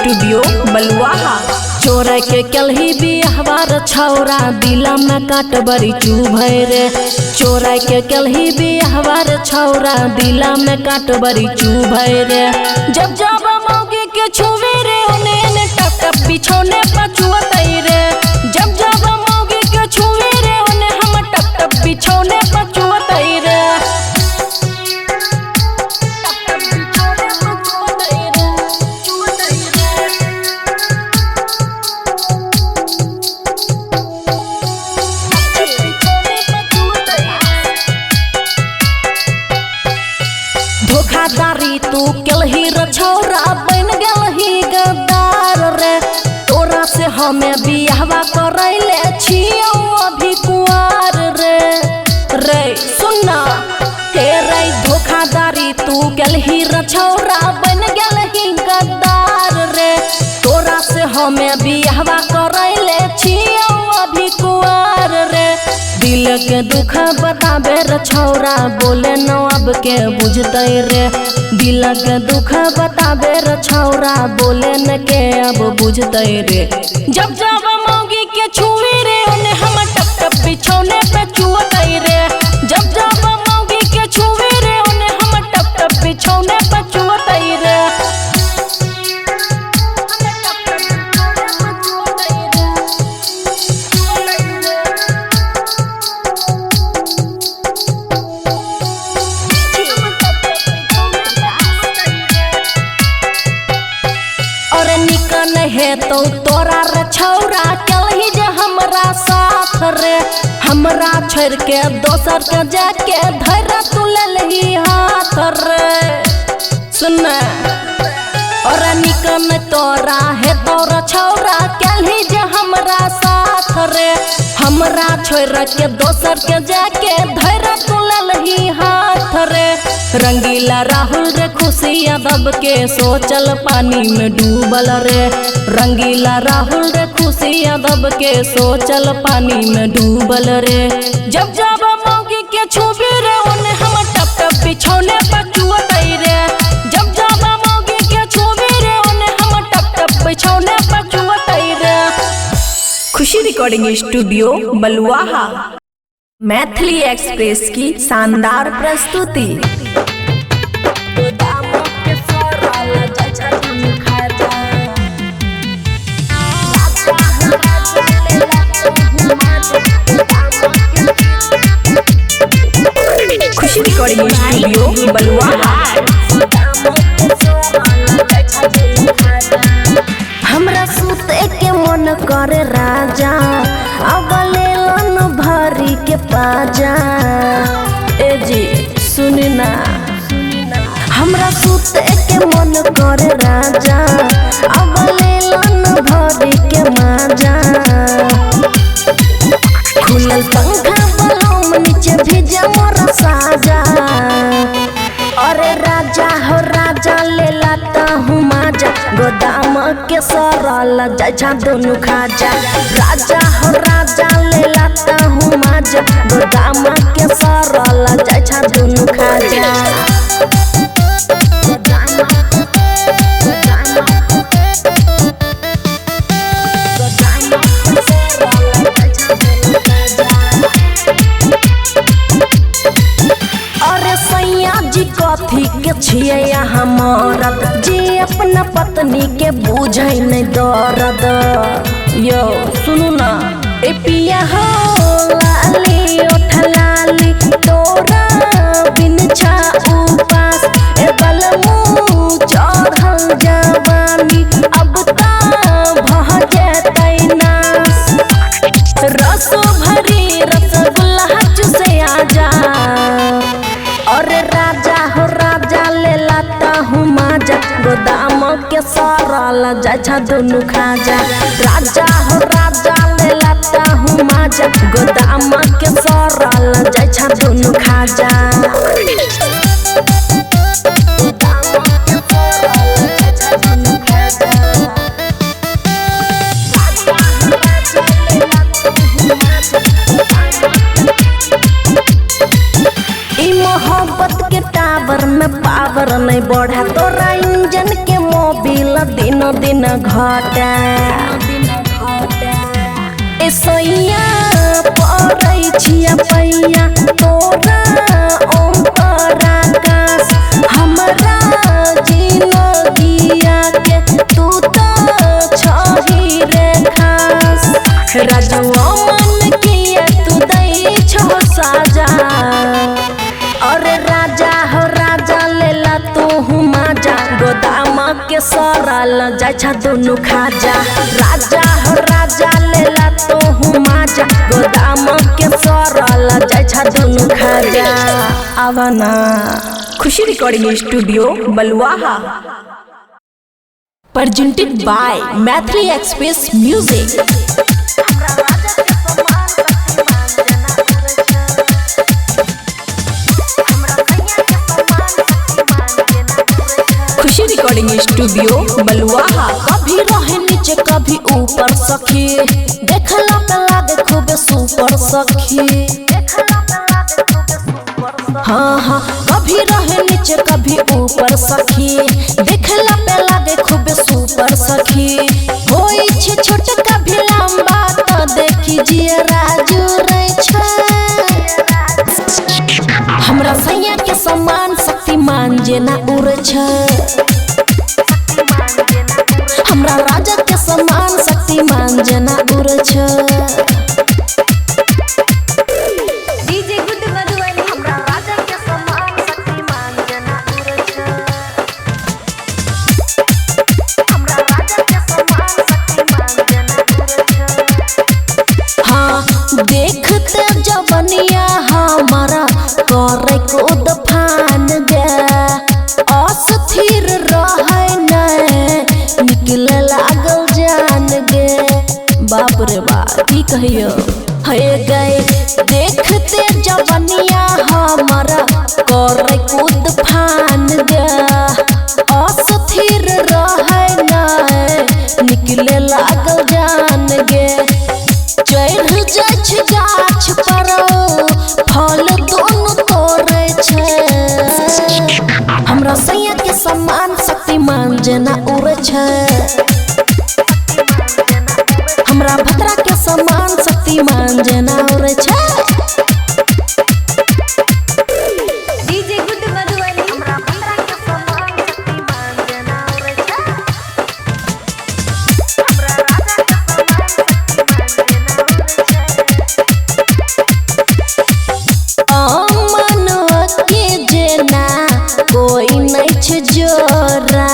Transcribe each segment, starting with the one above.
Studio बलुआहा। चोर के कलही बिहवार छौरा दिला में काट बड़ी चुभै रे। चोर के कलही बिहवार छौरा दिला में काट बड़ी चुभै रे। जब जब मौगी के छुवे रे ओने टप टप बिछौने पछुअतै रे। जब जब मौगी के छुवे रे ओने हम टप टप बिछौने पछुअतै रे। धोखादारी तू केलही रे छौरा बन गेलही गद्दार रे। तोरा से हमें बियाहवा करैले छियौ अभी कुंवार रे। रे सुनना हे रे धोखादारी तू केलही रे छौरा बन गेलही गद्दार रे। तोरा से हमें बियाहवा करैले छियौ अभी कुंवार रे। दिल के दुख बताबे रे छौरा बोले न अब के बुझतै रे। दिल के दुख बताबे रे छौरा बोले न के अब बुझतै रे। जब जब मौगी के छुई रे ओने हम टप टप बिछौने पे चुअतै रे। जब जब मौगी के छुई रे ओने हम टप टप बिछौने पे चुअतै रे। है तो तोरा रे छौरा केलही जे हमरा साथ रे। हमरा छोड़ के दोसर के जाके धैर तू लेलही हाथ रे। सुन और निकन तोरा है तोरा छौरा केलही जे हमरा साथ रे। हमरा छोड़ के दोसर के जाके धैर तू लेलही हाथ रे। रंगीला राहुल रे खुशी यादव के सोचल पानी में डूबल रे। रंगीला राहुल रे खुशी यादव के सोचल पानी में डूबल रे। जब जब मौगी के छुबी रे ओने हम टप टप बिछौने पर चुअतै रे। जब जब मौगी के छुबी रे ओने हम टप टप बिछौने पर चुअतै रे। खुशी रिकॉर्डिंग स्टूडियो बलुआहा। मैथिली एक्सप्रेस की शानदार प्रस्तुति। खुशी रिकॉर्डिंग स्टूडियो बलुआहा। हमरा सुते के मन करे राजा अब लेलन भरी के पाजा। ए जी सुनी ना हमरा सुते के मन करे राजा अब लेलन भरी के माजा। खुलल पंखा बलूम नीचे भेजा मोरा साजा। अरे राजा हो राजा ले लाता हूँ माजा। गोदाम के सरल जैसा दोनों खाजा। राजा हो राजा ले लाता हूँ माजा। गोदाम के सरल जैसा दोनों खाजा। कथी के छिए यहाँ मरद जे अपना पत्नी के बुझै नहीं दर्द। यो सुनू ना ए पिया हो लाली ओठ लाली तोरा बिन छा उपास। ए बलमू चढ़ल जवानी अब ता भह जेतै नास। रस भरी रसगुल्ला चुसे आजा। अरे राजा हो राजा ले लाता हूँ माजा। गोदाम के सरल जैसा दोनों खाजा। राजा हो राजा ले लाता हूँ माजा। गोदाम के सरल जैसा दोनों खाजा। मोहब्बत के टावर में पावर नहीं बढ़ा तोरा इंजन के मोबिल दिन दिन घटे ऐसैया पड़ै छिया पैया तोरा ओम पराकाश हमरा जिंदगिया के तू तो छही रे खास राजुआ मन किए तू दै छो साजा अरे राजा हो राजा लेला तू माजा गोदाम के सरल जाय छा दुनु खाजा राजा हो राजा लेला तू माजा गोदाम के सरल जाय छा दुनु खाजा आवना Khushi recording studio Baluaha presented by Maithili Express Music। Khushi recording studio Baluaha कभी रहे नीचे कभी ऊपर सखी देखला पे लागे खूब सुपर सखी हाँ हाँ कभी रहे नीचे कभी ऊपर सखी देखला पे लागे खूब सुपर सखी होई छे छोट कभी लंबा तो देखी जिए राजू रे हमरा सैया के समान शक्तिमान जेना उड़े छे हमरा राजा के समान शक्तिमान जेना उड़े छे डीजे गुड मधुबनी हमरा राजा के समान शक्तिमान जेना उड़े छे हमरा राजा के समान शक्तिमान जेना उड़े छे हाँ देखते जवनिया हमारा करे कूद फान गे अस्थिर रहे न निकले लागल जान गे बाप रे बाप की कहियो हे गए देखते जवनिया हमारा करे कूद फान गे अस्थिर रहे न निकले लागल जान गे चढ़ जाय गाछ पर फल दोनों तोड़े छे हमरा सैया के समान शक्तिमान जेना उड़े छे हमरा भद्रा के समान शक्तिमान जेना उड़े छे डीजे गुड मधुबनी हमरा भद्रा के समान शक्तिमान जेना उड़े छे हमरा राजा के समान शक्तिमान जेना उड़े छे अमन के जेना कोई नहीं छे जोरा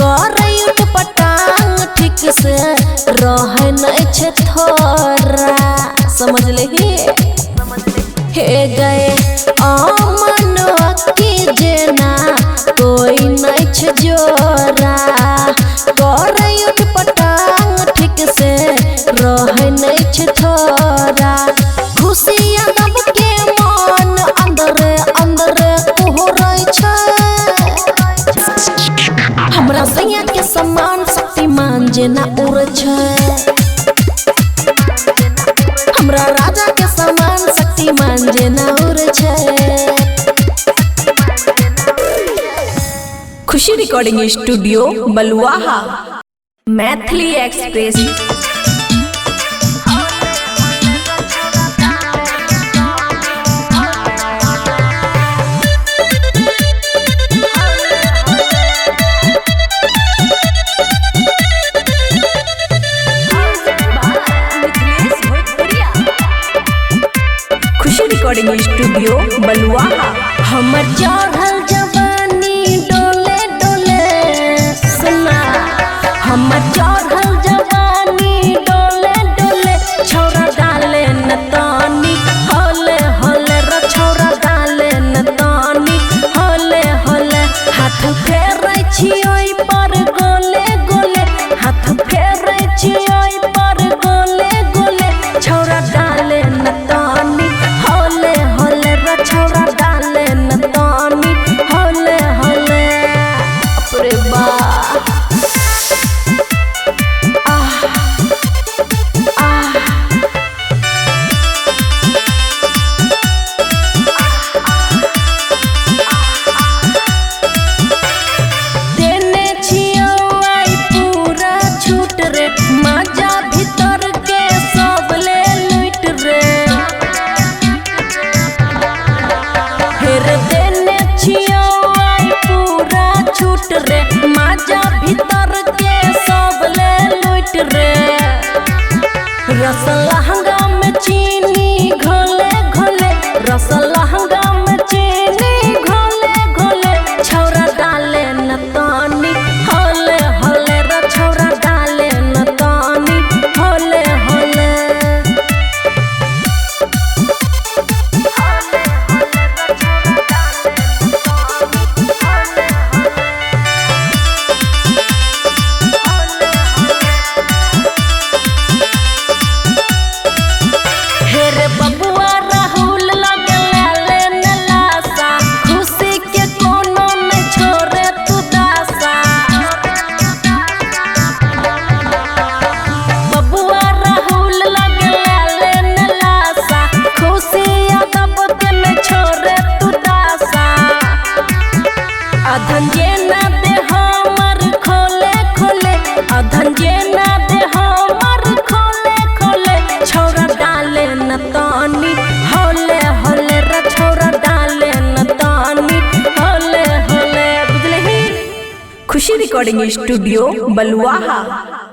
करे उठ पटांग ठीक से रहे नहीं छे थोरा समझ ले हे गए अमन के जेना कोई नहीं छे जोरा करे उठ पटांग ठीक से रहे नहीं छे थोरा खुशियां दब के मन अंदर अंदर कोहरै छे हमरा सैया के समान शक्तिमान जेना उड़े छे हमरा राजा के समान शक्तिमान जेना उड़े छे खुशी रिकॉर्डिंग स्टूडियो बलुआहा मैथिली एक्सप्रेस खुशी रिकॉर्डिंग स्टूडियो बलुआहा हमर चढ़ल जवानी डोले डोले सुना हमर चढ़ल जवानी डोले डोले छौरा डाले न तानी होले होले रे छौरा डाले न तानी होले होले हाथ फेरै छी ओइ पर गोले गोले हाथ फेरै छी ओइ पर गोले गोले छौरा डाले न तानी होले होले रे छौरा डाले न तानी होले होले अपरे बा रिकॉर्डिंग स्टूडियो बलुआहा।